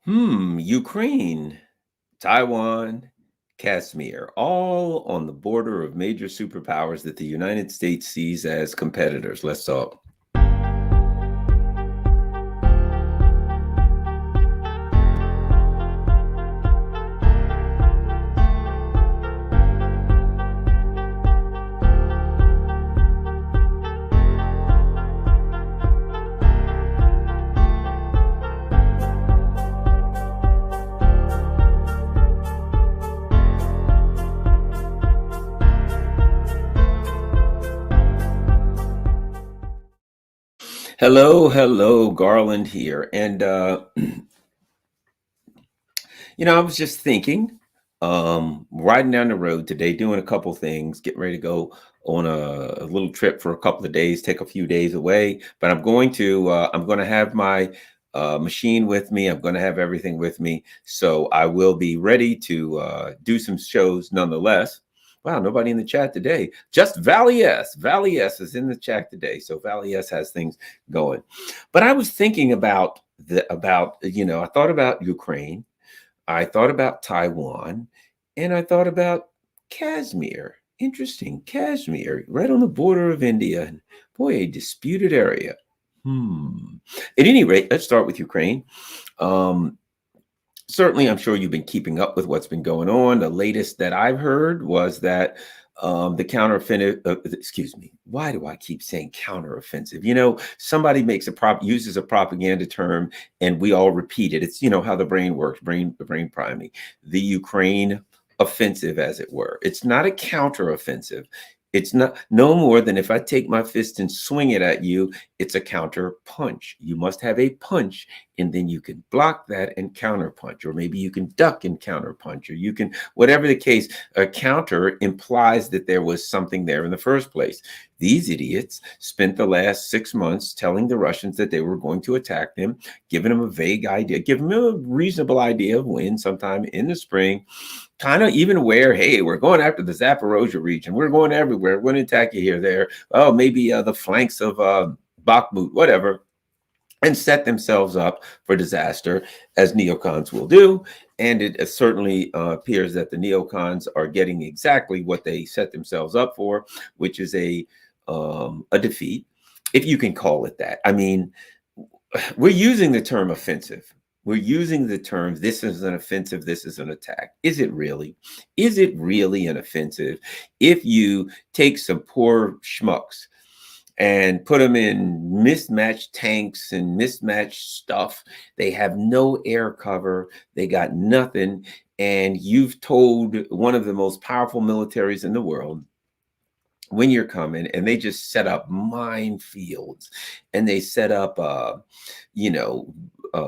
Ukraine, Taiwan, Kasmir, all on the border of major superpowers that the United States sees as competitors. Let's talk. Hello, Garland here. And I was just thinking, riding down the road today, doing a couple things, getting ready to go on a little trip for a couple of days, take a few days away. But I'm going to have my machine with me. I'm going to have everything with me, so I will be ready to do some shows nonetheless. Wow, nobody in the chat today. Just Valley S. Valley S is in the chat today, so Valley S has things going. But I was thinking I thought about Ukraine. I thought about Taiwan, and I thought about Kashmir. Interesting, Kashmir, right on the border of India. And boy, a disputed area. At any rate, let's start with Ukraine. Um, Certainly, I'm sure you've been keeping up with what's been going on. The latest that I've heard was that the counteroffensive, excuse me, why do I keep saying counteroffensive? Somebody uses a propaganda term and we all repeat it. It's, how the brain works, the brain priming, the Ukraine offensive, as it were. It's not a counteroffensive. It's not no more than if I take my fist and swing it at you, it's a counter punch. You must have a punch, and then you can block that and counter punch, or maybe you can duck and counter punch, or you can, whatever the case, a counter implies that there was something there in the first place. These idiots spent the last 6 months telling the Russians that they were going to attack them, giving them a vague idea, giving them a reasonable idea of when, sometime in the spring, kind of even aware, hey, we're going after the Zaporozhye region. We're going everywhere. We're going to attack you here, there. Oh, maybe the flanks of Bakhmut, whatever, and set themselves up for disaster, as neocons will do. And it certainly appears that the neocons are getting exactly what they set themselves up for, which is a defeat, if you can call it that. I mean, we're using the term offensive. We're using the term, this is an offensive, this is an attack. Is it really? Is it really an offensive if you take some poor schmucks and put them in mismatched tanks and mismatched stuff? They have no air cover. They got nothing. And you've told one of the most powerful militaries in the world when you're coming, and they just set up minefields, and they set up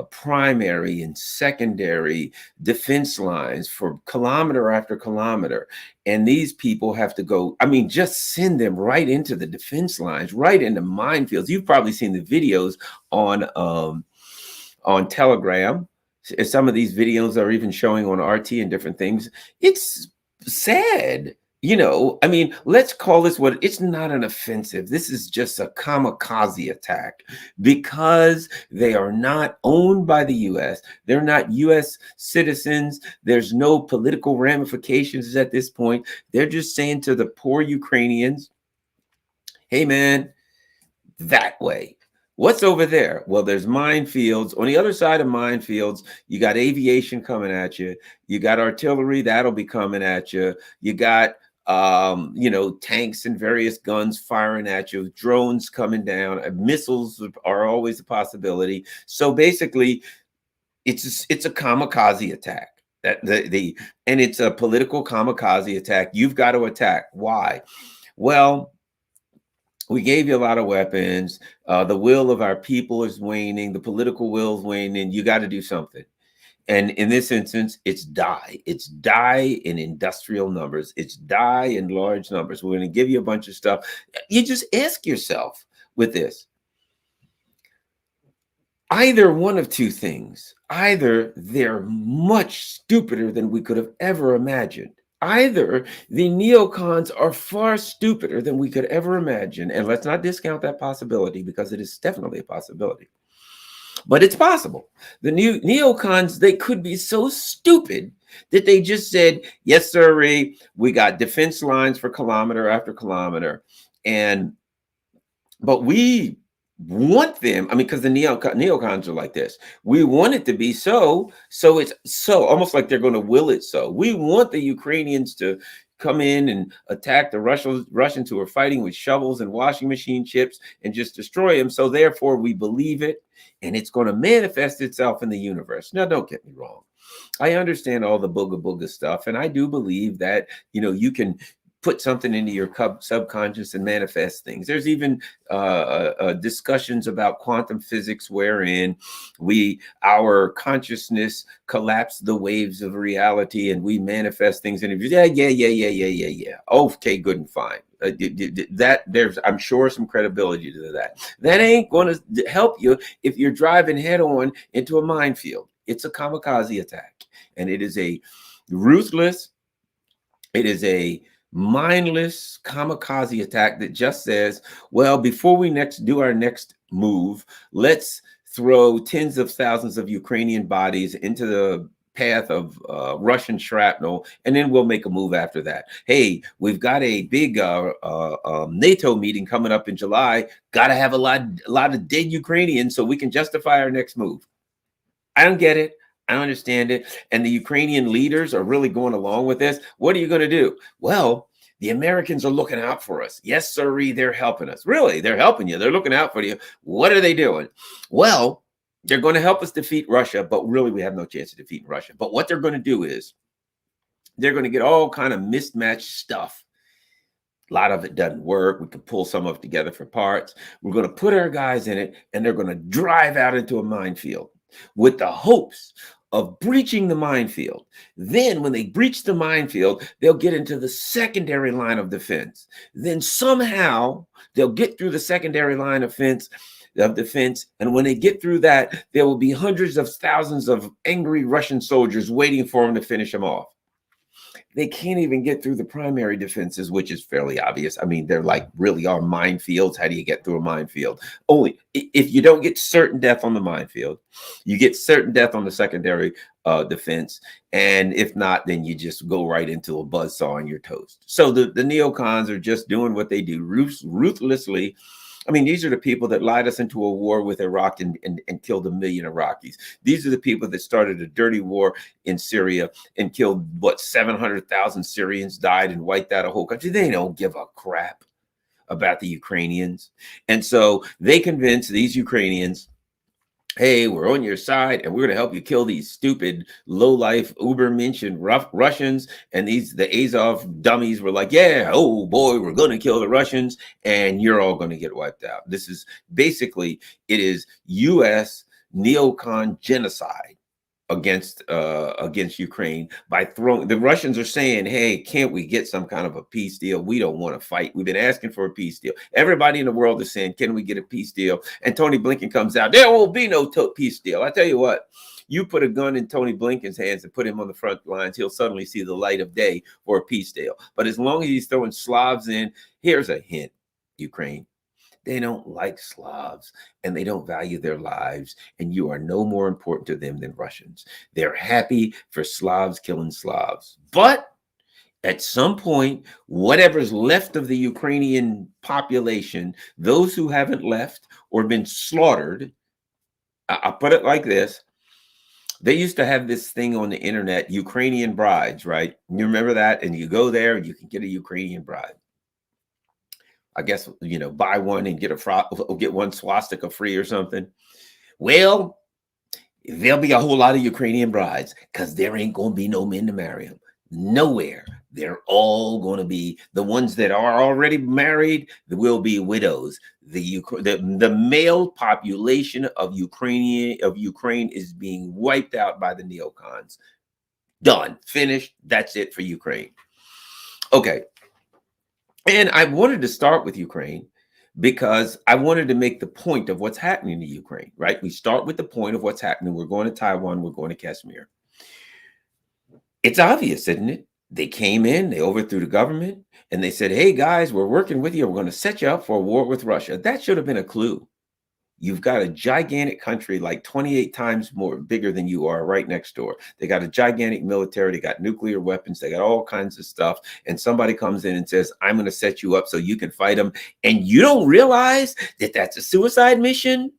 primary and secondary defense lines for kilometer after kilometer. And these people have to go, I mean, just send them right into the defense lines, right into minefields. You've probably seen the videos on Telegram. Some of these videos are even showing on RT and different things. It's sad. I mean, let's call this what it's not an offensive. This is just a kamikaze attack, because they are not owned by the US. They're not US citizens. There's no political ramifications at this point. They're just saying to the poor Ukrainians, hey, man, that way. What's over there? Well, there's minefields. On the other side of minefields, you got aviation coming at you. You got artillery, that'll be coming at you. You got tanks and various guns firing at you, drones coming down, missiles are always a possibility. So basically, it's a kamikaze attack. And it's a political kamikaze attack. You've got to attack. Why? Well, we gave you a lot of weapons. The will of our people is waning. The political will is waning. You got to do something. And in this instance, it's die. It's die in industrial numbers. It's die in large numbers. We're going to give you a bunch of stuff. You just ask yourself with this. Either one of two things. Either they're much stupider than we could have ever imagined. Either the neocons are far stupider than we could ever imagine. And let's not discount that possibility, because it is definitely a possibility. but it's possible. The new neocons, they could be so stupid that they just said, yes, sir, we got defense lines for kilometer after kilometer. And but we want them, I mean, because the neocons are like this. We want it to be so it's so almost like they're going to will it so. We want the Ukrainians to come in and attack the Russians who are fighting with shovels and washing machine chips and just destroy them. So therefore we believe it, and it's going to manifest itself in the universe. Now, don't get me wrong. I understand all the booga booga stuff, and I do believe that you can put something into your subconscious and manifest things. There's even discussions about quantum physics, wherein our consciousness collapse the waves of reality, and we manifest things. And yeah. Okay, good and fine. That there's, I'm sure, some credibility to that. That ain't going to help you if you're driving head on into a minefield. It's a kamikaze attack, and it is a ruthless, it is a mindless kamikaze attack that just says, well, before we do our next move, let's throw tens of thousands of Ukrainian bodies into the path of Russian shrapnel, and then we'll make a move after that. Hey, we've got a big NATO meeting coming up in July. Got to have a lot of dead Ukrainians so we can justify our next move. I don't get it. I don't understand it. And the Ukrainian leaders are really going along with this. What are you going to do? Well, the Americans are looking out for us. Yes, sirree, they're helping us. Really, they're helping you. They're looking out for you. What are they doing? Well, they're going to help us defeat Russia, but really we have no chance of defeating Russia. But what they're going to do is they're going to get all kind of mismatched stuff. A lot of it doesn't work. We can pull some of it together for parts. We're going to put our guys in it, and they're going to drive out into a minefield with the hopes of breaching the minefield. Then when they breach the minefield, they'll get into the secondary line of defense. Then somehow they'll get through the secondary line of defense. And when they get through that, there will be hundreds of thousands of angry Russian soldiers waiting for them to finish them off. They can't even get through the primary defenses, which is fairly obvious. I mean, they're like really are minefields. How do you get through a minefield? Only if you don't get certain death on the minefield, you get certain death on the secondary defense. And if not, then you just go right into a buzzsaw and you're toast. So the neocons are just doing what they do ruthlessly. I mean, these are the people that lied us into a war with Iraq and killed 1 million Iraqis. These are the people that started a dirty war in Syria and killed, 700,000 Syrians died and wiped out a whole country. They don't give a crap about the Ukrainians. And so they convince these Ukrainians, hey, we're on your side, and we're going to help you kill these stupid, low-life, ubermensch and rough Russians. And the Azov dummies were like, yeah, oh boy, we're going to kill the Russians, and you're all going to get wiped out. This is basically, it is U.S. neocon genocide against Ukraine by throwing. The Russians are saying, hey, can't we get some kind of a peace deal? We don't want to fight. We've been asking for a peace deal. Everybody in the world is saying, can we get a peace deal? And Tony Blinken comes out, there will be no peace deal. I tell you what, you put a gun in Tony Blinken's hands and put him on the front lines, he'll suddenly see the light of day for a peace deal. But as long as he's throwing Slavs in, here's a hint, Ukraine. They don't like Slavs, and they don't value their lives, and you are no more important to them than Russians. They're happy for Slavs killing Slavs. But at some point, whatever's left of the Ukrainian population, those who haven't left or been slaughtered, I'll put it like this. They used to have this thing on the internet, Ukrainian brides, right? You remember that? And you go there and you can get a Ukrainian bride. I guess, buy one and get one swastika free or something. Well, there'll be a whole lot of Ukrainian brides because there ain't going to be no men to marry them. Nowhere. They're all going to be the ones that are already married. Will be widows. The male population of Ukraine is being wiped out by the neocons. Done. Finished. That's it for Ukraine. Okay. And I wanted to start with Ukraine because I wanted to make the point of what's happening to Ukraine, right? We start with the point of what's happening. We're going to Taiwan. We're going to Kashmir. It's obvious, isn't it? They came in, they overthrew the government, and they said, hey, guys, we're working with you. We're going to set you up for a war with Russia. That should have been a clue. You've got a gigantic country like 28 times more bigger than you are right next door. They got a gigantic military. They got nuclear weapons. They got all kinds of stuff. And somebody comes in and says, I'm going to set you up so you can fight them. And you don't realize that that's a suicide mission.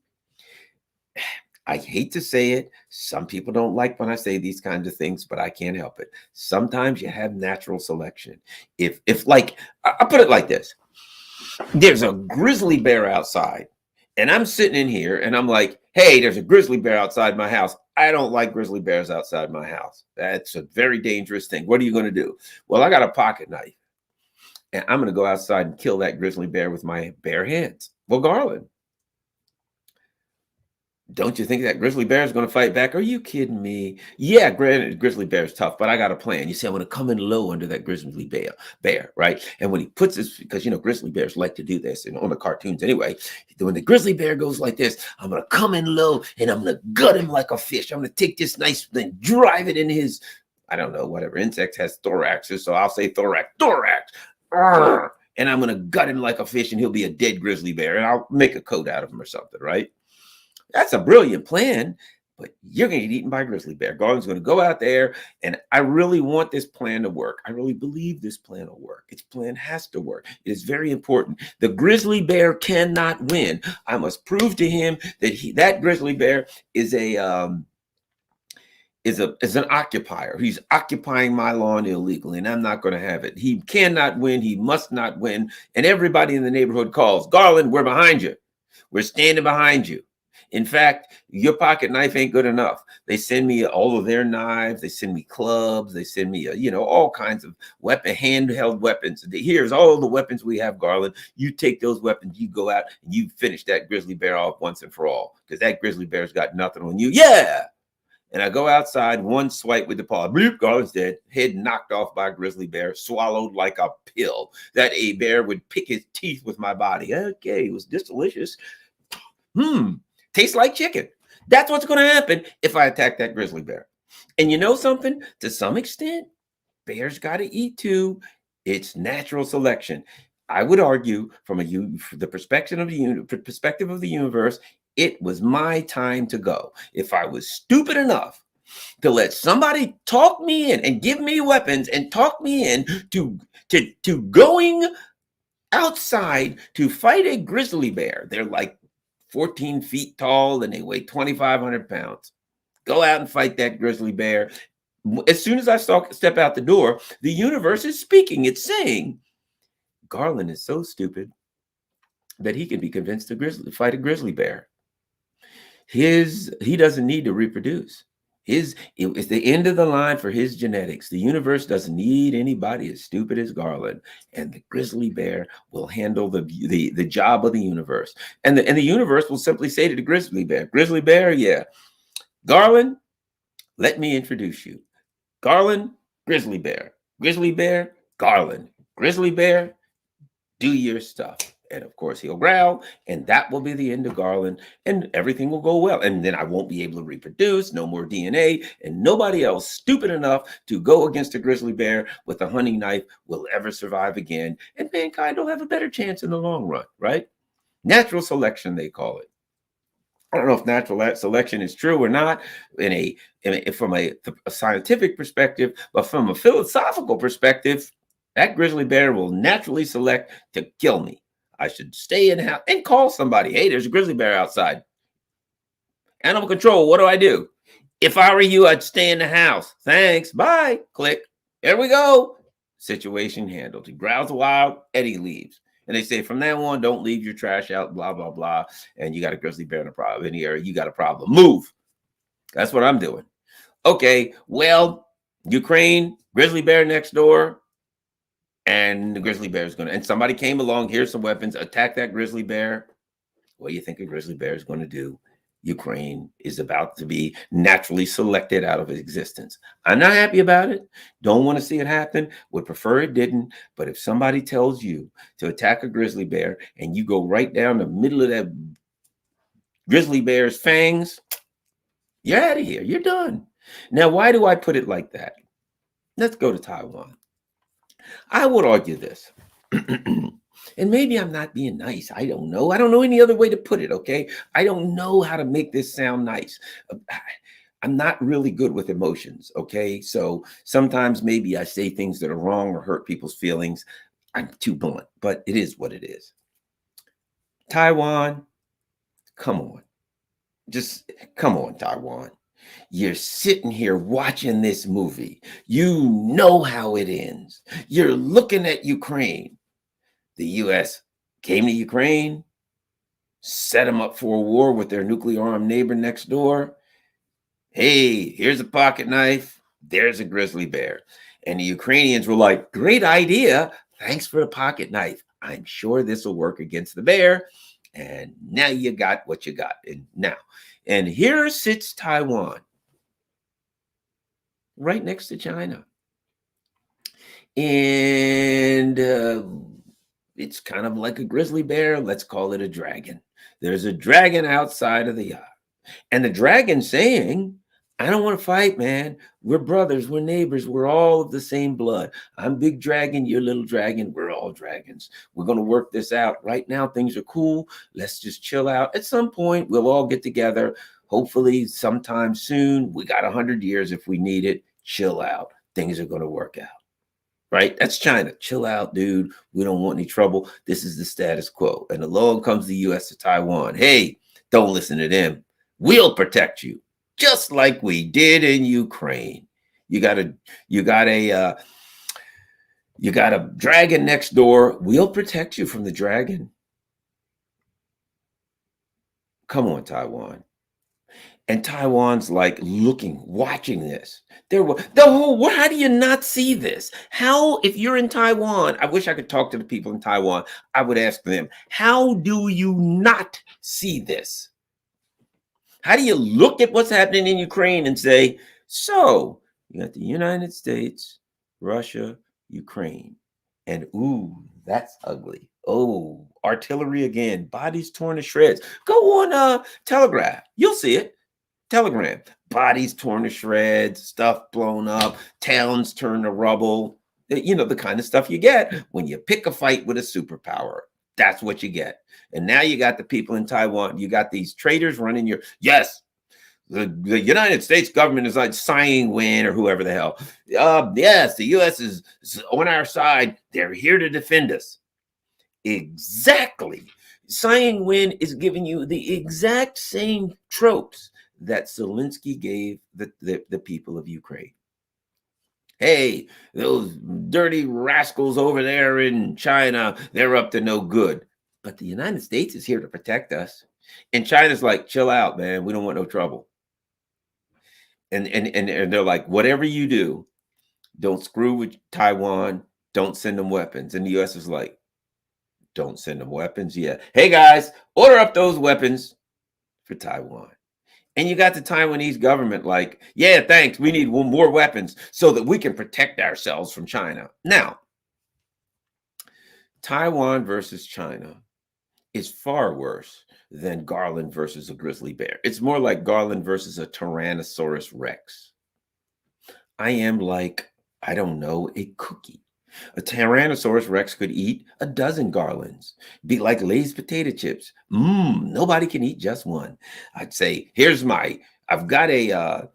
I hate to say it. Some people don't like when I say these kinds of things, but I can't help it. Sometimes you have natural selection. If like, I put it like this. There's a grizzly bear outside, and I'm sitting in here and I'm like, hey, there's a grizzly bear outside my house. I don't like grizzly bears outside my house. That's a very dangerous thing. What are you going to do? Well, I got a pocket knife, and I'm going to go outside and kill that grizzly bear with my bare hands. Well, Garland, don't you think that grizzly bear is going to fight back? Are you kidding me? Yeah, granted, grizzly bear is tough, but I got a plan. You see, I'm going to come in low under that grizzly bear, right? And when he puts this, because grizzly bears like to do this, and on the cartoons anyway. When the grizzly bear goes like this, I'm going to come in low and I'm going to gut him like a fish. I'm going to take this nice thing, drive it in his, I don't know, whatever insect has thoraxes, so I'll say thorax. Arrgh! And I'm going to gut him like a fish, and he'll be a dead grizzly bear, and I'll make a coat out of him or something, right? That's a brilliant plan, but you're going to get eaten by a grizzly bear. Garland's going to go out there, and I really want this plan to work. I really believe this plan will work. Its plan has to work. It is very important. The grizzly bear cannot win. I must prove to him that that grizzly bear is an occupier. He's occupying my lawn illegally, and I'm not going to have it. He cannot win. He must not win. And everybody in the neighborhood calls, Garland, we're behind you. We're standing behind you. In fact, your pocket knife ain't good enough. They send me all of their knives. They send me clubs. They send me, all kinds of handheld weapons. Here's all the weapons we have, Garland. You take those weapons, you go out and you finish that grizzly bear off once and for all, because that grizzly bear's got nothing on you. Yeah. And I go outside, one swipe with the paw. Bloop, Garland's dead. Head knocked off by a grizzly bear, swallowed like a pill. That a bear would pick his teeth with my body. Okay, it was just delicious. Tastes like chicken. That's what's going to happen if I attack that grizzly bear. And you know something? To some extent, bears got to eat too. It's natural selection. I would argue from the perspective of the universe, it was my time to go. If I was stupid enough to let somebody talk me in and give me weapons and talk me in to going outside to fight a grizzly bear, they're like 14 feet tall and they weigh 2,500 pounds. Go out and fight that grizzly bear. As soon as I step out the door, the universe is speaking. It's saying, Garland is so stupid that he can be convinced to fight a grizzly bear. He doesn't need to reproduce. It's the end of the line for his genetics. The universe doesn't need anybody as stupid as Garland, and the grizzly bear will handle the job of the universe. And the universe will simply say to the grizzly bear, yeah, Garland, let me introduce you. Garland, grizzly bear, Garland, grizzly bear, do your stuff. And of course, he'll growl, and that will be the end of Garland, and everything will go well. And then I won't be able to reproduce, no more DNA, and nobody else stupid enough to go against a grizzly bear with a hunting knife will ever survive again. And mankind will have a better chance in the long run, right? Natural selection, they call it. I don't know if natural selection is true or not from a scientific perspective, but from a philosophical perspective, that grizzly bear will naturally select to kill me. I should stay in the house and call somebody. Hey, there's a grizzly bear outside. Animal control, what do I do? If I were you, I'd stay in the house. Thanks, bye, click. There we go. Situation handled. He growls a while, Eddie leaves. And they say, from now on, don't leave your trash out, blah, blah, blah. And you got a grizzly bear in the area. You got a problem. Move. That's what I'm doing. Okay, well, Ukraine, grizzly bear next door. And the grizzly bear is and somebody came along, here's some weapons, attack that grizzly bear. What do you think a grizzly bear is going to do? Ukraine is about to be naturally selected out of existence. I'm not happy about it. Don't want to see it happen. Would prefer it didn't. But if somebody tells you to attack a grizzly bear and you go right down the middle of that grizzly bear's fangs, you're out of here. You're done. Now, why do I put it like that? Let's go to Taiwan. I would argue this. And maybe I'm not being nice. I don't know. I don't know any other way to put it. Okay. I don't know how to make this sound nice. Uh, I'm not really good with emotions. Okay. So sometimes maybe I say things that are wrong or hurt people's feelings. I'm too blunt, but it is what it is. Taiwan, come on. Just come on, Taiwan. You're sitting here watching this movie. You know how it ends. You're looking at Ukraine. The US came to Ukraine, set them up for a war with their nuclear armed neighbor next door. Hey, here's a pocket knife. There's a grizzly bear. And the Ukrainians were like, great idea. Thanks for the pocket knife. I'm sure this will work against the bear. And now you got what you got. And here sits Taiwan right next to China. And it's kind of like a grizzly bear. Let's call it a dragon. There's a dragon outside of the eye. And the dragon saying, I don't want to fight, man. We're brothers. We're neighbors. We're all of the same blood. I'm big dragon. You're little dragon. We're all dragons. We're going to work this out. Right now, things are cool. Let's just chill out. At some point, we'll all get together. Hopefully, sometime soon. We got 100 years if we need it. Chill out. Things are going to work out. Right? That's China. Chill out, dude. We don't want any trouble. This is the status quo. And along comes the U.S. to Taiwan. Hey, don't listen to them. We'll protect you, just like we did in Ukraine. You got a dragon next door. We'll protect you from the dragon. Come on, Taiwan. And Taiwan's like looking, watching this. The whole world, how do you not see this? How, if you're in Taiwan, I wish I could talk to the people in Taiwan. I would ask them, how do you not see this? How do you look at what's happening in Ukraine and say, so you got the United States, Russia, Ukraine, and ooh, that's ugly. Oh, artillery again, bodies torn to shreds. Go on Telegraph. You'll see it. Telegram, bodies torn to shreds, stuff blown up, towns turned to rubble. You know, the kind of stuff you get when you pick a fight with a superpower. That's what you get. And now you got the people in Taiwan. You got these traitors running your, yes, the United States government is like Tsai Ing-wen or whoever the hell. Yes, the U.S. is on our side. They're here to defend us. Exactly. Tsai Ing-wen is giving you the exact same tropes that Zelensky gave the people of Ukraine. Hey, those dirty rascals over there in China, they're up to no good. But the United States is here to protect us. And China's like, chill out, man. We don't want no trouble. And they're like, whatever you do, don't screw with Taiwan. Don't send them weapons. And the U.S. is like, don't send them weapons. Yeah. Hey, guys, order up those weapons for Taiwan. And you got the Taiwanese government like, yeah, thanks. We need more weapons so that we can protect ourselves from China. Now, Taiwan versus China is far worse than Garland versus a grizzly bear. It's more like Garland versus a Tyrannosaurus Rex. I am like, I don't know, a cookie. A Tyrannosaurus Rex could eat a dozen Garlands. Be like Lay's potato chips. Nobody can eat just one. I'd say, I've got a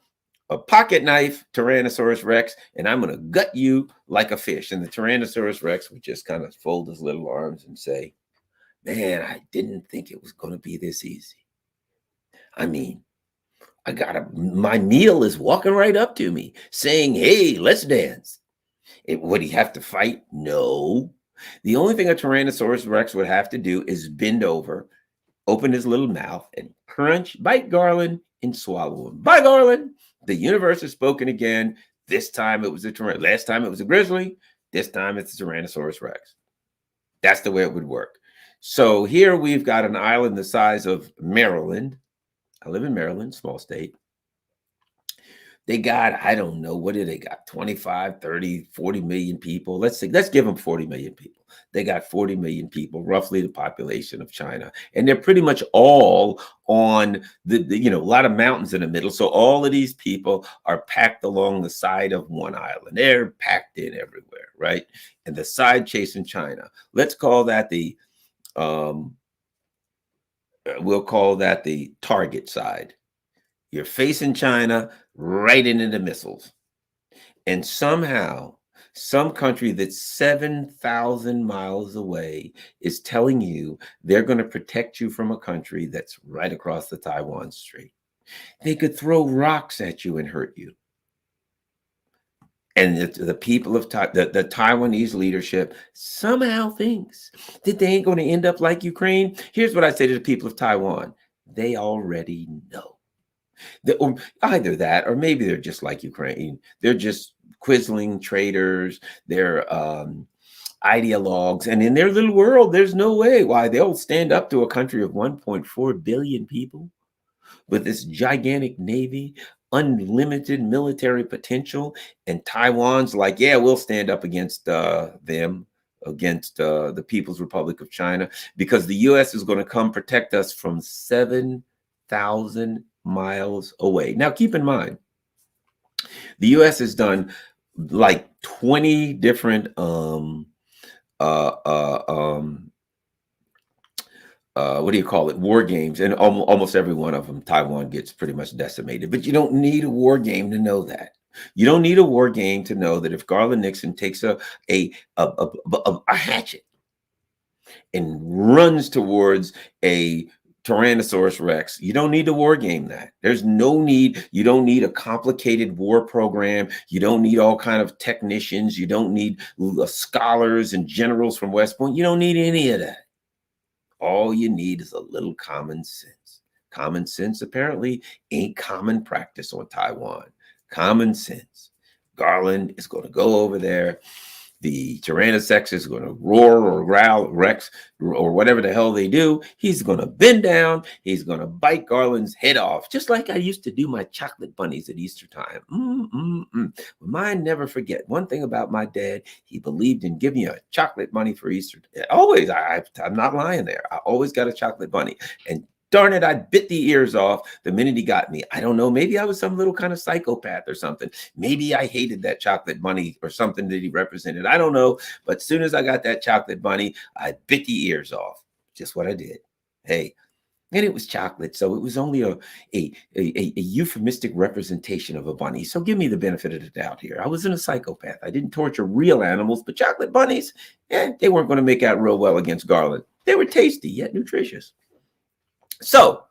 pocket knife, Tyrannosaurus Rex, and I'm going to gut you like a fish. And the Tyrannosaurus Rex would just kind of fold his little arms and say, man, I didn't think it was going to be this easy. I mean, my meal is walking right up to me saying, hey, let's dance. Would he have to fight? No. The only thing a Tyrannosaurus Rex would have to do is bend over, open his little mouth, and crunch, bite Garland, and swallow him. Bye, Garland. The universe has spoken again. This time it was last time it was a grizzly. This time it's a Tyrannosaurus Rex. That's the way it would work. So here we've got an island the size of Maryland. I live in Maryland, small state. They got, I don't know, what do they got? 25, 30, 40 million people. Let's give them 40 million people. They got 40 million people, roughly the population of China. And they're pretty much all on a lot of mountains in the middle. So all of these people are packed along the side of one island. They're packed in everywhere, right? And the side chasing China. Let's call that the um, we'll call that the target side. You're facing China right into the missiles. And somehow, some country that's 7,000 miles away is telling you they're going to protect you from a country that's right across the Taiwan Strait. They could throw rocks at you and hurt you. And the people of the Taiwanese leadership somehow thinks that they ain't going to end up like Ukraine. Here's what I say to the people of Taiwan: they already know. Or either that, or maybe they're just like Ukraine. They're just quizzling traitors. They're ideologues, and in their little world, there's no way why they'll stand up to a country of 1.4 billion people with this gigantic navy, unlimited military potential, and Taiwan's like, yeah, we'll stand up against them, against the People's Republic of China, because the U.S. is going to come protect us from 7,000 miles away. Now, keep in mind, the U.S. has done like 20 different uh, uh, um, what do you call it? War games, and almost every one of them, Taiwan gets pretty much decimated. But you don't need a war game to know that. You don't need a war game to know that if Garland Nixon takes a hatchet and runs towards a Tyrannosaurus Rex, you don't need to war game that. There's no need. You don't need a complicated war program. You don't need all kind of technicians. You don't need scholars and generals from West Point. You don't need any of that. All you need is a little common sense. Common sense apparently ain't common practice on Taiwan. Common sense. Garland is going to go over there. The Tyrannosaurus is going to roar or growl, Rex, or whatever the hell they do. He's going to bend down. He's going to bite Garland's head off, just like I used to do my chocolate bunnies at Easter time. Mine never forget. One thing about my dad, he believed in giving you a chocolate bunny for Easter. Always, I'm not lying there. I always got a chocolate bunny. And darn it, I bit the ears off the minute he got me. I don't know. Maybe I was some little kind of psychopath or something. Maybe I hated that chocolate bunny or something that he represented. I don't know. But as soon as I got that chocolate bunny, I bit the ears off. Just what I did. Hey, and it was chocolate. So it was only a euphemistic representation of a bunny. So give me the benefit of the doubt here. I wasn't a psychopath. I didn't torture real animals, but chocolate bunnies, they weren't going to make out real well against Garland. They were tasty, yet nutritious. So,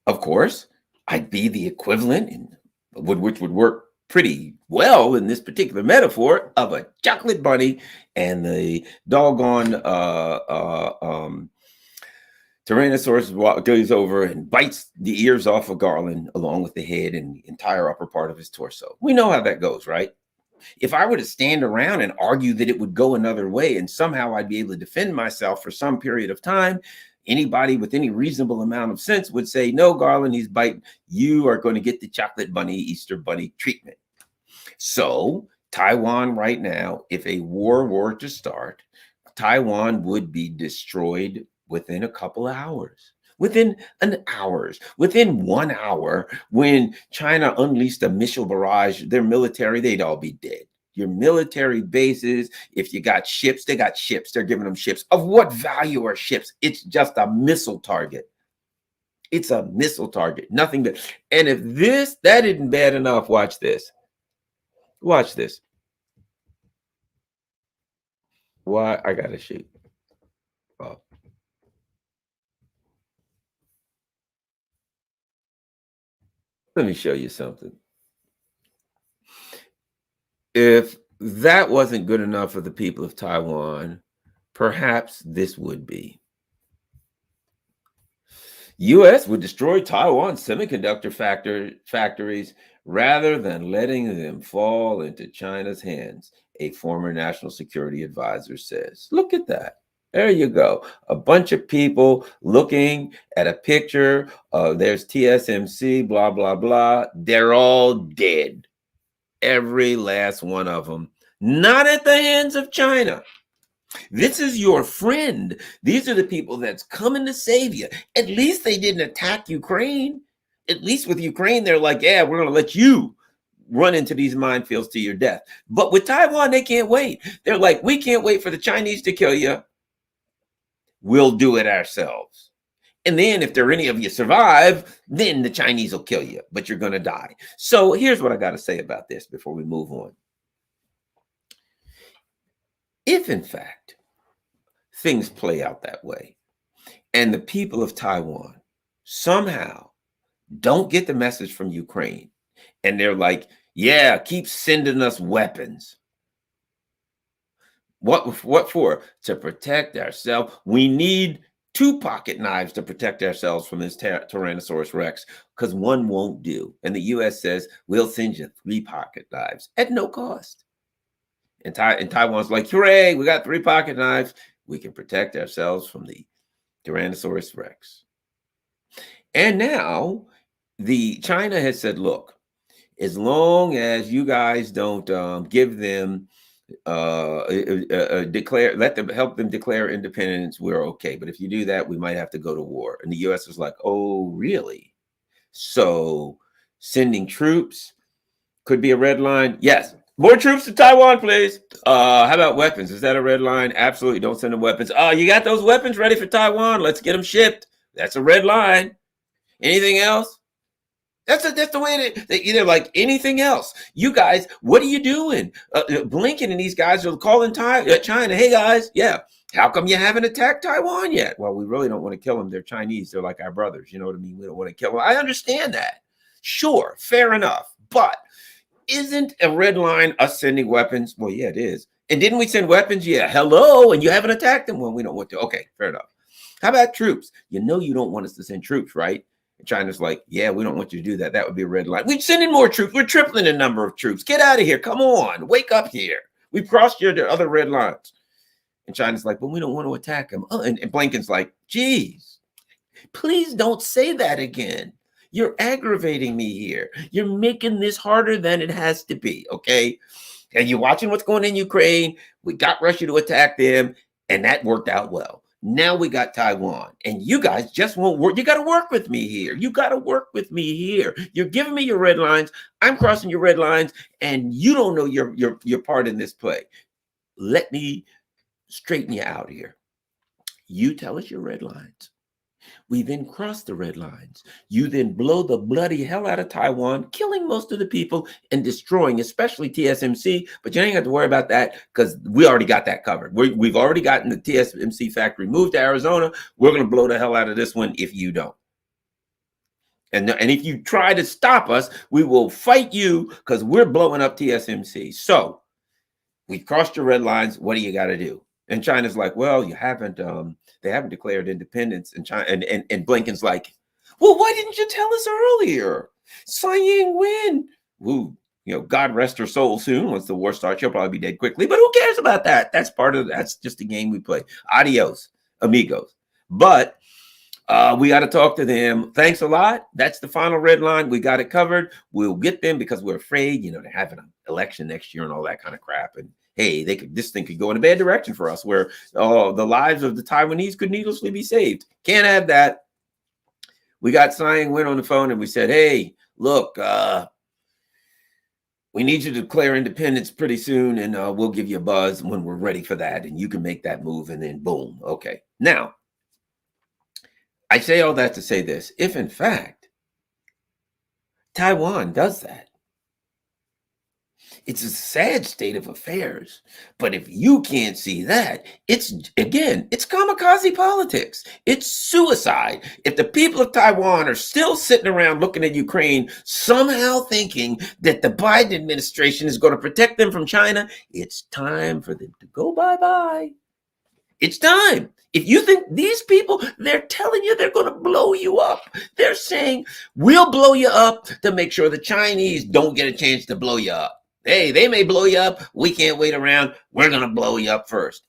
of course, I'd be the equivalent, which would work pretty well in this particular metaphor, of a chocolate bunny, and the doggone Tyrannosaurus goes over and bites the ears off of Garland along with the head and the entire upper part of his torso. We know how that goes, right? If I were to stand around and argue that it would go another way and somehow I'd be able to defend myself for some period of time, anybody with any reasonable amount of sense would say, no, Garland, he's biting. You are going to get the chocolate bunny, Easter bunny treatment. So Taiwan right now, if a war were to start, Taiwan would be destroyed within a couple of hours. Within 1 hour, when China unleashed a missile barrage, their military, they'd all be dead. Your military bases, if you got ships, they got ships. They're giving them ships. Of what value are ships? It's just a missile target. It's a missile target. Nothing but. And if that isn't bad enough, watch this. Watch this. Why I gotta shoot. Oh. Let me show you something. If that wasn't good enough for the people of Taiwan, perhaps this would be. U.S. would destroy Taiwan's semiconductor factories rather than letting them fall into China's hands, a former national security advisor says. Look at that. There you go. A bunch of people looking at a picture. There's TSMC, blah, blah, blah. They're all dead. Every last one of them. Not at the hands of China. This is your friend. These are the people that's coming to save you. At least they didn't attack Ukraine. At least with Ukraine, they're like, yeah, we're going to let you run into these minefields to your death. But with Taiwan, they can't wait. They're like, we can't wait for the Chinese to kill you. We'll do it ourselves. And then if there are any of you survive, then the Chinese will kill you, but you're going to die. So here's what I got to say about this before we move on. If in fact things play out that way, and the people of Taiwan somehow don't get the message from Ukraine, and they're like, yeah, keep sending us weapons. What for? To protect ourselves. We need 2 pocket knives to protect ourselves from this Tyrannosaurus Rex, because one won't do. And the US says, we'll send you 3 pocket knives at no cost. And Taiwan's like, hooray, we got 3 pocket knives. We can protect ourselves from the Tyrannosaurus Rex. And now China has said, look, as long as you guys don't give them help them declare independence, we're okay. But if you do that, we might have to go to war. And the US was like, oh, really? So sending troops could be a red line? Yes. More troops to Taiwan, please. How about weapons? Is that a red line? Absolutely. Don't send them weapons. Oh, you got those weapons ready for Taiwan? Let's get them shipped. That's a red line. Anything else? That's the way they're like, anything else. You guys, what are you doing? Blinken and these guys are calling China. Hey, guys, yeah. How come you haven't attacked Taiwan yet? Well, we really don't want to kill them. They're Chinese. They're like our brothers. You know what I mean? We don't want to kill them. I understand that. Sure, fair enough. But isn't a red line us sending weapons? Well, yeah, it is. And didn't we send weapons? Yeah, hello. And you haven't attacked them? Well, we don't want to. Okay, fair enough. How about troops? You know you don't want us to send troops, right? And China's like, yeah, we don't want you to do that. That would be a red line. We're sending more troops. We're tripling the number of troops. Get out of here. Come on. Wake up here. We've crossed your other red lines. And China's like, well, we don't want to attack them. Oh, and Blinken's like, geez, please don't say that again. You're aggravating me here. You're making this harder than it has to be, okay? And you're watching what's going on in Ukraine. We got Russia to attack them, and that worked out well. Now we got Taiwan, and you guys just won't work. You got to work with me here. You got to work with me here. You're giving me your red lines. I'm crossing your red lines, and you don't know your part in this play. Let me straighten you out here. You tell us your red lines. We then cross the red lines. You then blow the bloody hell out of Taiwan, killing most of the people and destroying, especially TSMC. But you ain't got to worry about that because we already got that covered. We've already gotten the TSMC factory moved to Arizona. We're going to blow the hell out of this one if you don't. And if you try to stop us, we will fight you because we're blowing up TSMC. So we've crossed your red lines. What do you got to do? And China's like, well, you haven't, they haven't declared independence. And China and Blinken's like, well, why didn't you tell us earlier? Tsai Ing-wen, who, God rest her soul soon. Once the war starts, she'll probably be dead quickly. But who cares about that? That's just a game we play. Adios, amigos. But we got to talk to them. Thanks a lot. That's the final red line. We got it covered. We'll get them because we're afraid, they're having an election next year and all that kind of crap. And hey, this thing could go in a bad direction for us where the lives of the Taiwanese could needlessly be saved. Can't have that. We got Tsai Ing-wen on the phone and we said, hey, look, we need you to declare independence pretty soon and we'll give you a buzz when we're ready for that. And you can make that move and then boom. Okay. Now, I say all that to say this. If in fact, Taiwan does that, it's a sad state of affairs. But if you can't see that, it's kamikaze politics. It's suicide. If the people of Taiwan are still sitting around looking at Ukraine, somehow thinking that the Biden administration is going to protect them from China, it's time for them to go bye-bye. It's time. If you think these people, they're telling you they're going to blow you up. They're saying, we'll blow you up to make sure the Chinese don't get a chance to blow you up. Hey, they may blow you up. We can't wait around. We're going to blow you up first.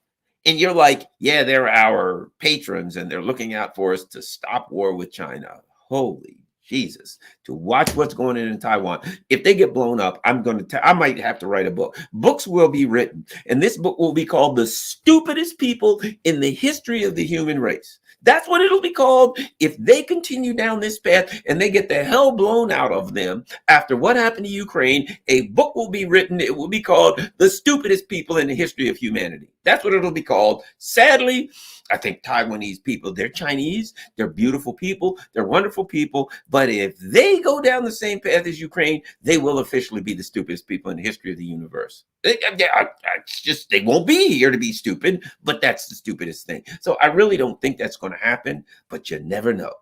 And you're like, yeah, they're our patrons and they're looking out for us to stop war with China. Holy Jesus. To watch what's going on in Taiwan. If they get blown up, I might have to write a book. Books will be written. And this book will be called The Stupidest People in the History of the Human Race. That's what it'll be called if they continue down this path and they get the hell blown out of them after what happened to Ukraine. A book will be written. It will be called The Stupidest People in the History of Humanity. That's what it'll be called. Sadly, I think Taiwanese people, they're Chinese, they're beautiful people, they're wonderful people. But if they go down the same path as Ukraine, they will officially be the stupidest people in the history of the universe. It's just, they won't be here to be stupid, but that's the stupidest thing. So I really don't think that's going to happen, but you never know.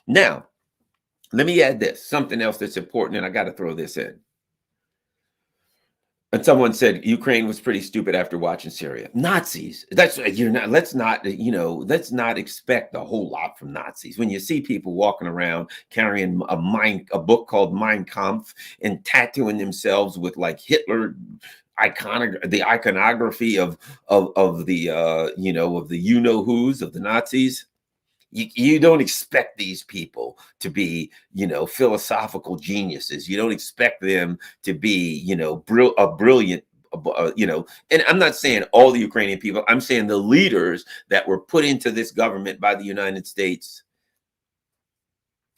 Now, let me add this, something else that's important, and I got to throw this in. And someone said Ukraine was pretty stupid after watching Syria. Nazis. That's you're not. Let's not. Let's not expect a whole lot from Nazis. When you see people walking around carrying a book called Mein Kampf and tattooing themselves with like Hitler the iconography of the of the who's of the Nazis. You don't expect these people to be, philosophical geniuses. You don't expect them to be, brilliant, and I'm not saying all the Ukrainian people. I'm saying the leaders that were put into this government by the United States.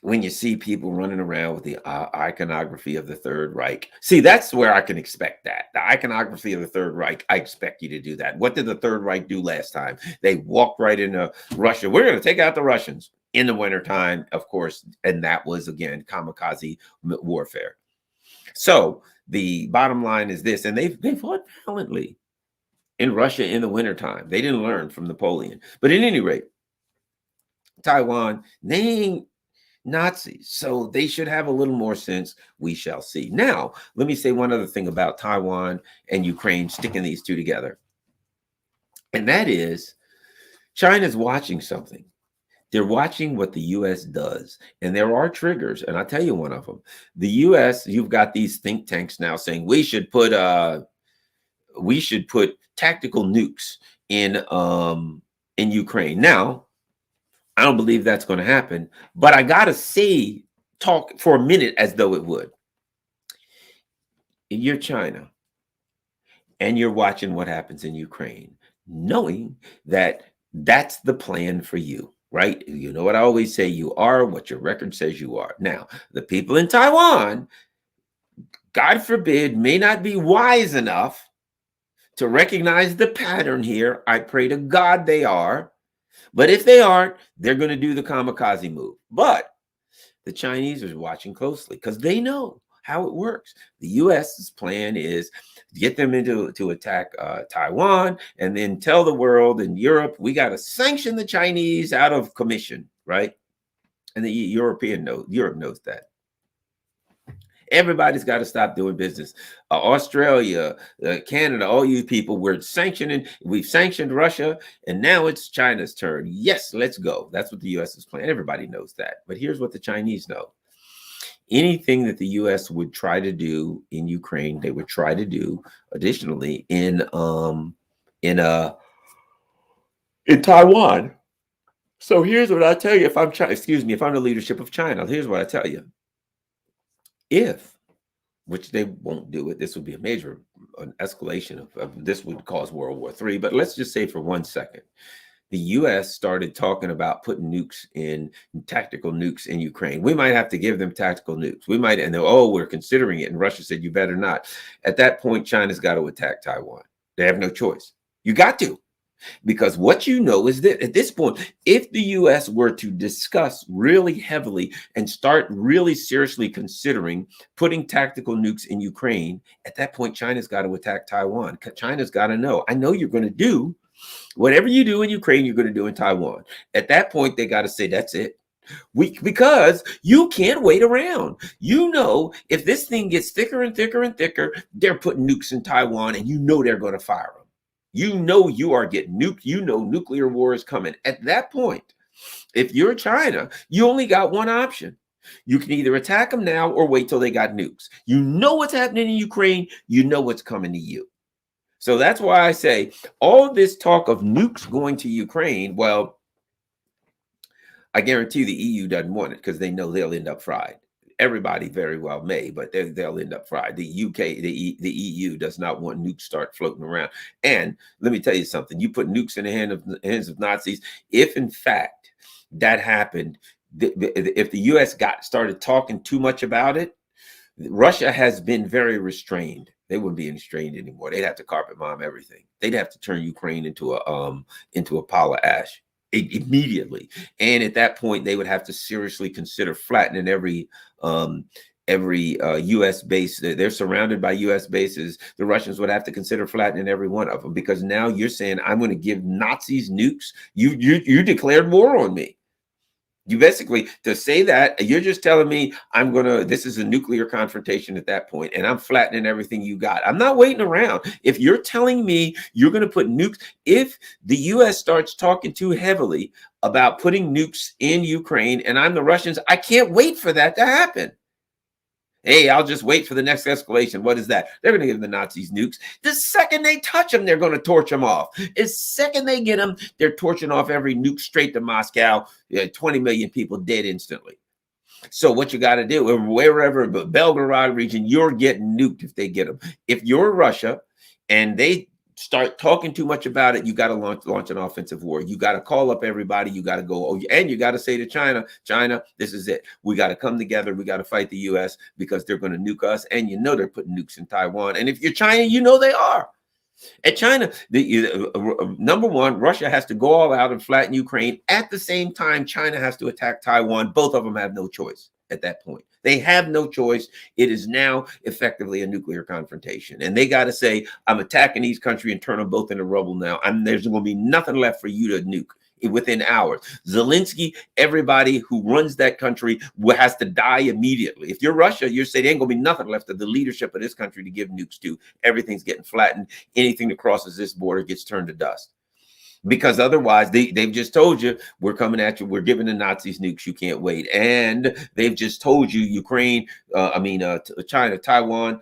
When you see people running around with the iconography of the Third Reich, see, that's where I can expect that. The iconography of the Third Reich, I expect you to do that. What did the Third Reich do last time? They walked right into Russia. We're going to take out the Russians in the wintertime, of course, and that was, again, kamikaze warfare. So the bottom line is this, and they fought valiantly in Russia in the wintertime. They didn't learn from Napoleon. But at any rate, Taiwan, they ain't Nazis, so they should have a little more sense. We shall see. Now, let me say one other thing about Taiwan and Ukraine, sticking these two together. And that is, China's watching something. They're watching what the U.S. does. And there are triggers, and I'll tell you one of them. The U.S., you've got these think tanks now saying we should put tactical nukes in Ukraine. Now, I don't believe that's going to happen, but I got to talk for a minute as though it would. You're China, and you're watching what happens in Ukraine, knowing that that's the plan for you, right? You know what I always say, you are what your record says you are. Now, the people in Taiwan, God forbid, may not be wise enough to recognize the pattern here. I pray to God they are. But if they aren't, they're going to do the kamikaze move. But the Chinese are watching closely because they know how it works. The U.S.'s plan is to get them to attack Taiwan and then tell the world and Europe, we got to sanction the Chinese out of commission, right? And the Europe knows that. Everybody's got to stop doing business. Australia, Canada, all you people, we've sanctioned Russia, and now it's China's turn. Yes, let's go. That's what the U.S. is planning. Everybody knows that. But here's what the Chinese know. Anything that the U.S. would try to do in Ukraine, they would try to do additionally in Taiwan. So here's what I tell you. If I'm the leadership of China, here's what I tell you. Which they won't do it, this would be an escalation of this would cause World War III. But let's just say for 1 second, the U.S. started talking about putting tactical nukes in Ukraine. We might have to give them tactical nukes. We're considering it. And Russia said, you better not. At that point, China's got to attack Taiwan. They have no choice. You got to. Because what you know is that at this point, if the U.S. were to discuss really heavily and start really seriously considering putting tactical nukes in Ukraine, at that point, China's got to attack Taiwan. China's got to know, I know you're going to do whatever you do in Ukraine, you're going to do in Taiwan. At that point, they got to say, that's it. Because you can't wait around. If this thing gets thicker and thicker and thicker, they're putting nukes in Taiwan, and they're going to fire them. You are getting nuked. Nuclear war is coming. At that point, if you're China, you only got one option. You can either attack them now or wait till they got nukes. You know what's happening in Ukraine. You know what's coming to you. So that's why I say all this talk of nukes going to Ukraine, well, I guarantee the EU doesn't want it because they know they'll end up fried. Everybody very well may, but they'll end up fried. The the EU does not want nukes start floating around. And let me tell you something. You put nukes in the hands of Nazis. If in fact that happened, if the U.S. started talking too much about it, Russia has been very restrained. They wouldn't be restrained anymore. They'd have to carpet bomb everything. They'd have to turn Ukraine into a pile of ash immediately. And at that point, they would have to seriously consider flattening every U.S. base. They're surrounded by U.S. bases. The Russians would have to consider flattening every one of them, because now you're saying I'm going to give Nazis nukes. You declared war on me. You basically, to say that, you're just telling me this is a nuclear confrontation at that point, and I'm flattening everything you got. I'm not waiting around. If you're telling me you're going to put nukes, if the U.S. starts talking too heavily about putting nukes in Ukraine, and I'm the Russians, I can't wait for that to happen. Hey, I'll just wait for the next escalation. What is that? They're going to give the Nazis nukes. The second they touch them, they're going to torch them off. The second they get them, they're torching off every nuke straight to Moscow. 20 million people dead instantly. So what you got to do, wherever, but Belgorod region, you're getting nuked if they get them. If you're Russia and they start talking too much about it, you got to launch an offensive war. You got to call up everybody. You got to go, and you got to say to China, this is it. We got to come together. We got to fight the U.S. because they're going to nuke us. And they're putting nukes in Taiwan. And if you're China, they are. At China, number one, Russia has to go all out and flatten Ukraine. At the same time, China has to attack Taiwan. Both of them have no choice at that point. They have no choice. It is now effectively a nuclear confrontation. And they got to say, I'm attacking each country and turn them both into rubble now. There's going to be nothing left for you to nuke within hours. Zelensky, everybody who runs that country has to die immediately. If you're Russia, you're saying there ain't going to be nothing left of the leadership of this country to give nukes to. Everything's getting flattened. Anything that crosses this border gets turned to dust. Because otherwise, they've just told you, we're coming at you. We're giving the Nazis nukes. You can't wait. And they've just told you, Ukraine, China, Taiwan,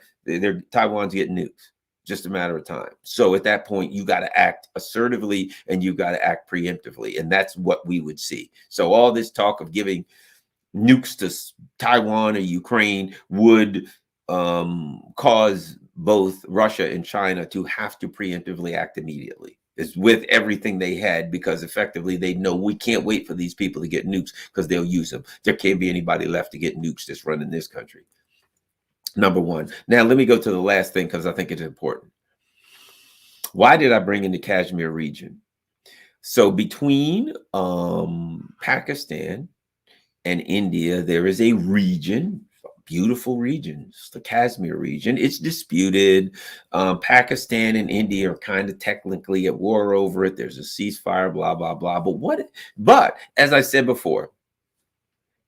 Taiwan's getting nukes. Just a matter of time. So at that point, you got to act assertively and you got to act preemptively. And that's what we would see. So all this talk of giving nukes to Taiwan or Ukraine would cause both Russia and China to have to preemptively act immediately. Is with everything they had, because effectively they know we can't wait for these people to get nukes because they'll use them. There can't be anybody left to get nukes that's running this country. Number one. Now, let me go to the last thing because I think it's important. Why did I bring in the Kashmir region? So between Pakistan and India, there is a region, beautiful region. It's the Kasmir region. It's disputed. Pakistan and India are kind of technically at war over it. There's a ceasefire, blah, blah, blah. But as I said before,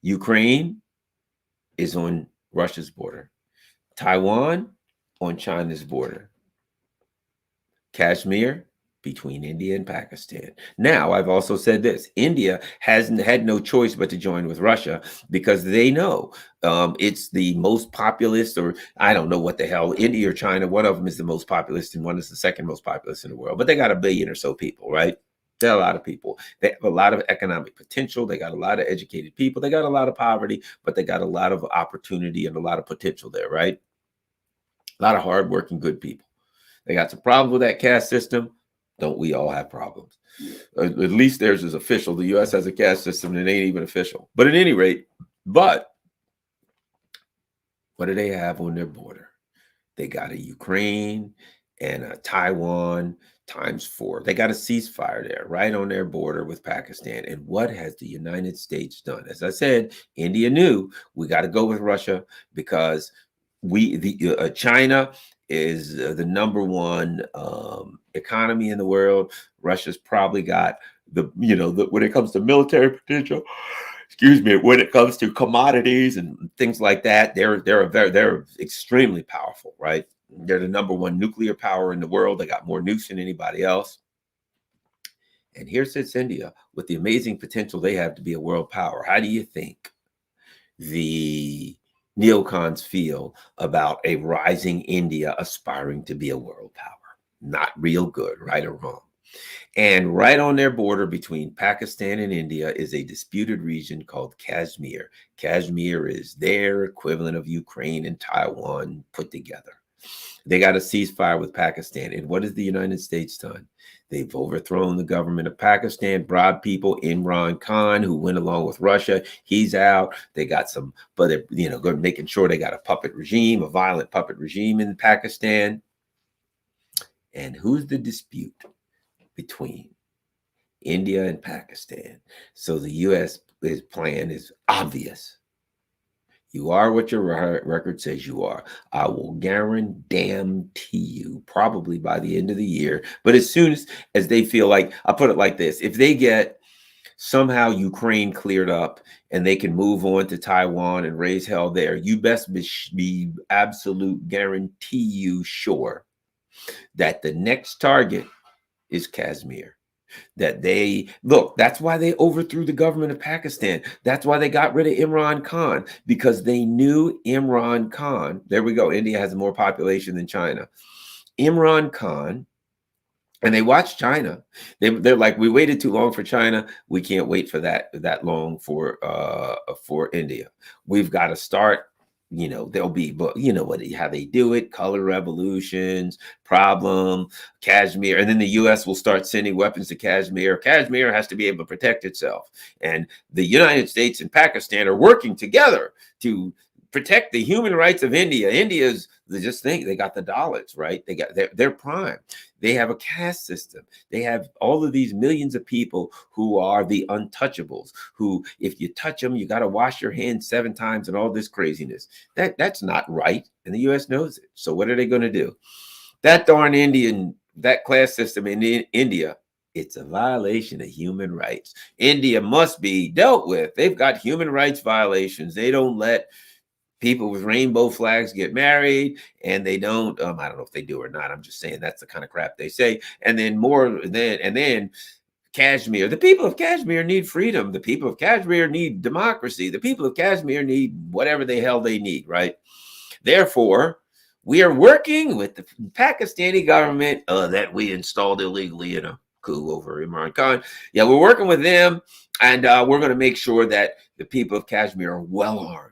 Ukraine is on Russia's border. Taiwan on China's border. Kashmir between India and Pakistan. Now, I've also said this. India hasn't had no choice but to join with Russia because they know it's the most populous, or I don't know what the hell, India or China, one of them is the most populous and one is the second most populous in the world. But they got 1 billion or so people, right? There are a lot of people. They have a lot of economic potential. They got a lot of educated people. They got a lot of poverty, but they got a lot of opportunity and a lot of potential there, right? A lot of hardworking, good people. They got some problems with that caste system. Don't we all have problems? At least theirs is official. The U.S. has a caste system that ain't even official. But at any rate, what do they have on their border? They got a Ukraine and a Taiwan times 4. They got a ceasefire there right on their border with Pakistan. And what has the United States done? As I said, India knew we got to go with Russia because China is the number one economy in the world. Russia's probably got when it comes to military potential, when it comes to commodities and things like that, they're extremely powerful, right? They're the number one nuclear power in the world. They got more nukes than anybody else. And here sits India with the amazing potential they have to be a world power. How do you think the neocons feel about a rising India aspiring to be a world power? Not real good, right or wrong. And right on their border between Pakistan and India is a disputed region called Kashmir. Kashmir is their equivalent of Ukraine and Taiwan put together. They got a ceasefire with Pakistan. And what has the United States done? They've overthrown the government of Pakistan, bribed people. Imran Khan, who went along with Russia, he's out. They got some, but they're, making sure they got a puppet regime, a violent puppet regime in Pakistan. And who's the dispute between India and Pakistan? So the U.S. plan is obvious. You are what your record says you are. I will guarantee you, probably by the end of the year, but as soon as they feel like, I'll put it like this, if they get somehow Ukraine cleared up and they can move on to Taiwan and raise hell there, you best be absolute guarantee you sure that the next target is Kashmir. That they look, that's why they overthrew the government of Pakistan. That's why they got rid of Imran Khan, because they knew Imran Khan. There we go. India has more population than China. Imran Khan, and they watched China. They're like, we waited too long for China. We can't wait for that long for India. We've got to start. There'll be, but how they do it, color revolutions, problem, Kashmir, and then the U.S. will start sending weapons to Kashmir. Kashmir has to be able to protect itself, and the United States and Pakistan are working together to protect the human rights of India. India's, just think, they got the dollars, right? They got their prime. They have a caste system. They have all of these millions of people who are the untouchables, who, if you touch them, you got to wash your hands 7 times and all this craziness. That's not right. And the U.S. knows it. So what are they going to do? That darn that class system in India, it's a violation of human rights. India must be dealt with. They've got human rights violations. They don't let people with rainbow flags get married, and they don't, I don't know if they do or not. I'm just saying that's the kind of crap they say. And then Kashmir, the people of Kashmir need freedom. The people of Kashmir need democracy. The people of Kashmir need whatever the hell they need, right? Therefore, we are working with the Pakistani government that we installed illegally in a coup over Imran Khan. Yeah, we're working with them, and we're going to make sure that the people of Kashmir are well armed.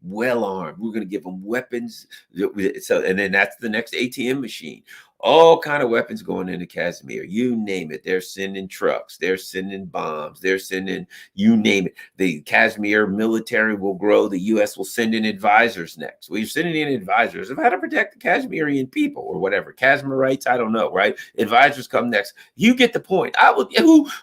We're going to give them weapons. So, and then that's the next ATM machine. All kind of weapons going into Kashmir. You name it. They're sending trucks. They're sending bombs. They're sending, you name it. The Kashmir military will grow. The U.S. will send in advisors next. We're sending in advisors of how to protect the Kashmirian people or whatever. Kashmirites, I don't know, right? Advisors come next. You get the point.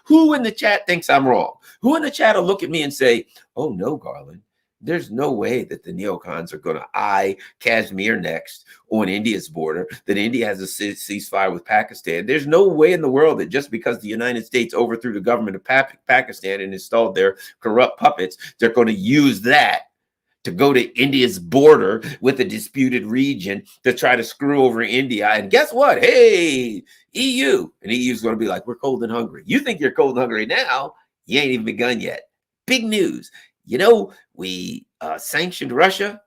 Who in the chat thinks I'm wrong? Who in the chat will look at me and say, oh, no, Garland. There's no way that the neocons are going to eye Kashmir next on India's border, that India has a ceasefire with Pakistan. There's no way in the world that just because the United States overthrew the government of Pakistan and installed their corrupt puppets, they're going to use that to go to India's border with a disputed region to try to screw over India. And guess what? Hey, EU. And EU is going to be like, we're cold and hungry. You think you're cold and hungry now? You ain't even begun yet. Big news. We sanctioned Russia.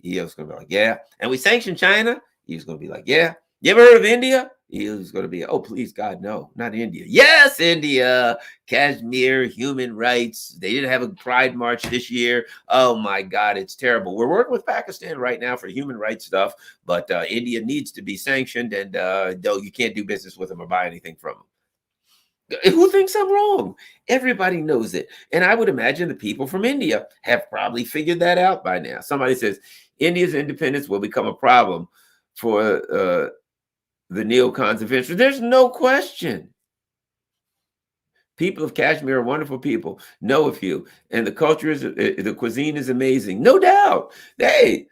He was going to be like, yeah. And we sanctioned China. He was going to be like, yeah. You ever heard of India? He was going to be, oh, please, God, no, not India. Yes, India, Kashmir, human rights. They didn't have a pride march this year. Oh, my God, it's terrible. We're working with Pakistan right now for human rights stuff, but India needs to be sanctioned, and no, you can't do business with them or buy anything from them. Who thinks I'm wrong? Everybody knows it. And I would imagine the people from India have probably figured that out by now. Somebody says India's independence will become a problem for the neocons eventually. There's no question. People of Kashmir are wonderful people. Know a few. And the culture is, the cuisine is amazing. No doubt. Hey,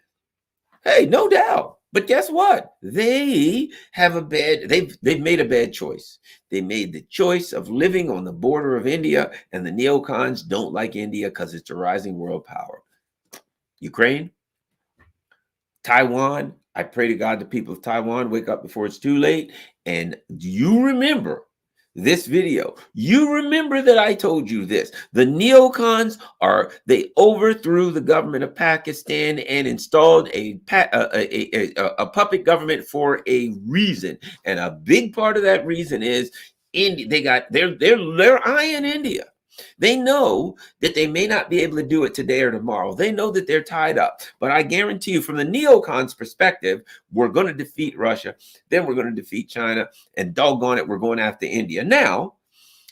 no doubt. But guess what? They have they've made a bad choice. They made the choice of living on the border of India, and the neocons don't like India because it's a rising world power. Ukraine, Taiwan, I pray to God the people of Taiwan wake up before it's too late. And you remember this video. You remember that I told you this. The neocons they overthrew the government of Pakistan and installed a puppet government for a reason. And a big part of that reason is they're eyeing India. They know that they may not be able to do it today or tomorrow. They know that they're tied up. But I guarantee you, from the neocons' perspective, we're going to defeat Russia, then we're going to defeat China, and doggone it, we're going after India. Now,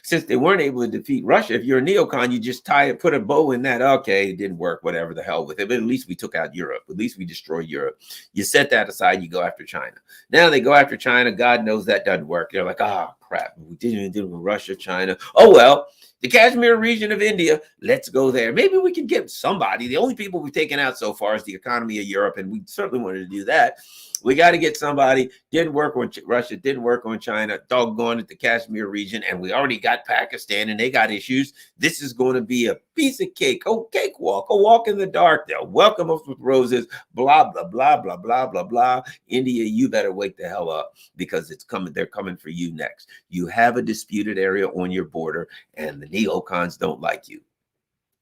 since they weren't able to defeat Russia, if you're a neocon, you just tie it, put a bow in that. Okay, it didn't work, whatever the hell with it. But at least we took out Europe. At least we destroyed Europe. You set that aside, you go after China. Now they go after China. God knows that doesn't work. They're like, oh, crap. We didn't even do it with Russia, China. Oh, well, the Kashmir region of India, let's go there. Maybe we can get somebody. The only people we've taken out so far is the economy of Europe, and we certainly wanted to do that. We got to get somebody. Didn't work on Russia, didn't work on China, doggone it, the Kashmir region, and we already got Pakistan, and they got issues. This is going to be a piece of cake, a cakewalk, a walk in the dark. They'll welcome us with roses, blah, blah, blah, blah, blah, blah, blah. India, you better wake the hell up, because it's coming. They're coming for you next. You have a disputed area on your border, and the neocons don't like you.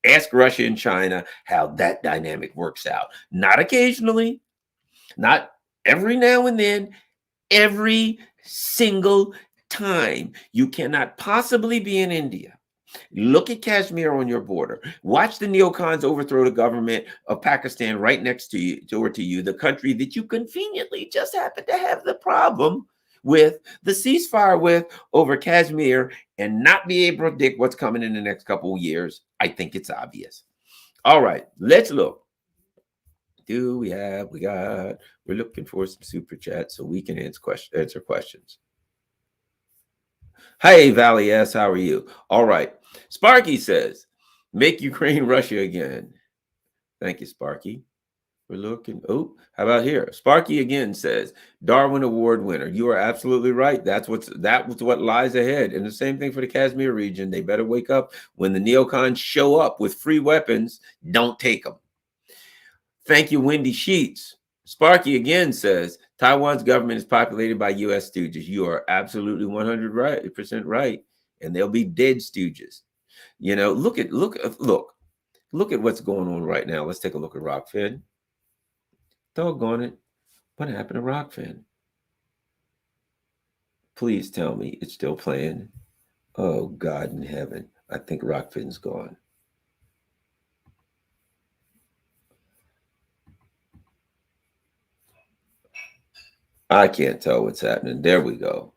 Ask Russia and China how that dynamic works out. Not occasionally, not every now and then, every single time. You cannot possibly be in India. Look at Kashmir on your border. Watch the neocons overthrow the government of Pakistan right next to you, the country that you conveniently just happen to have the problem with, the ceasefire with, over Kashmir, and not be able to predict what's coming in the next couple of years. I think it's obvious. All right, let's look. We're looking for some super chats so we can answer questions. Hey, Valley S, how are you? All right. Sparky says, make Ukraine Russia again. Thank you, Sparky. We're looking. Oh, how about here? Sparky again says, Darwin Award winner. You are absolutely right. That was what lies ahead. And the same thing for the Kashmir region. They better wake up. When the neocons show up with free weapons, don't take them. Thank you, Wendy Sheets. Sparky again says, Taiwan's government is populated by U.S. stooges. You are absolutely 100% right. And they'll be dead stooges. You know, look at what's going on right now. Let's take a look at Rockfin. Doggone it. What happened to Rockfin? Please tell me it's still playing. Oh, God in heaven. I think Rockfin's gone. I can't tell what's happening. There we go.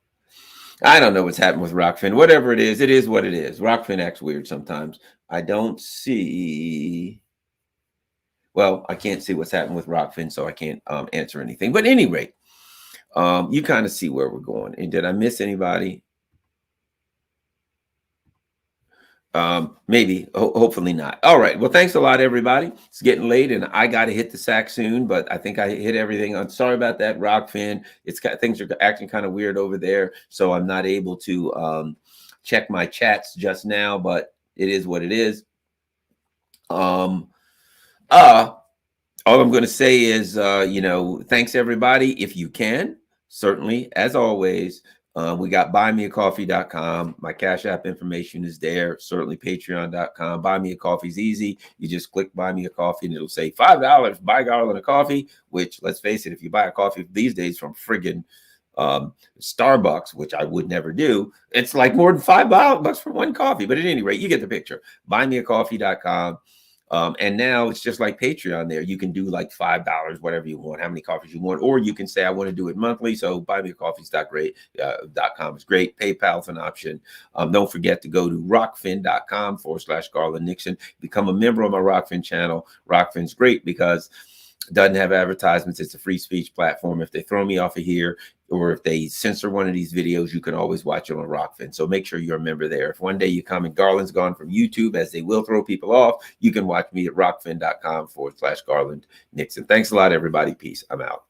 I don't know what's happened with Rockfin. Whatever it is what it is. Rockfin acts weird sometimes. I don't see. Well, I can't see what's happened with Rockfin, so I can't answer anything. But at any rate, you kind of see where we're going. And did I miss anybody? Maybe, hopefully not. All right. Well, thanks a lot, everybody. It's getting late and I got to hit the sack soon, but I think I hit everything. I'm sorry about that, Rockfin. Things are acting kind of weird over there. So I'm not able to check my chats just now, but it is what it is. All I'm going to say is, thanks everybody. If you can, certainly, as always, we got buymeacoffee.com. My Cash App information is there. Certainly patreon.com. Buy Me a Coffee is easy. You just click Buy Me a Coffee and it'll say $5, buy Garland a coffee, which, let's face it, if you buy a coffee these days from friggin' Starbucks, which I would never do, it's like more than $5 for one coffee. But at any rate, you get the picture. Buymeacoffee.com. And now it's just like Patreon there. You can do like $5, whatever you want, how many coffees you want, or you can say, I want to do it monthly. So buymeacoffees.com is great. PayPal's an option. Don't forget to go to rockfin.com/Garland Nixon. Become a member of my Rockfin channel. Rockfin's great because it doesn't have advertisements. It's a free speech platform. If they throw me off of here, or if they censor one of these videos, you can always watch it on Rockfin. So make sure you're a member there. If one day you come and Garland's gone from YouTube, as they will throw people off, you can watch me at rockfin.com/Garland Nixon. Thanks a lot, everybody. Peace. I'm out.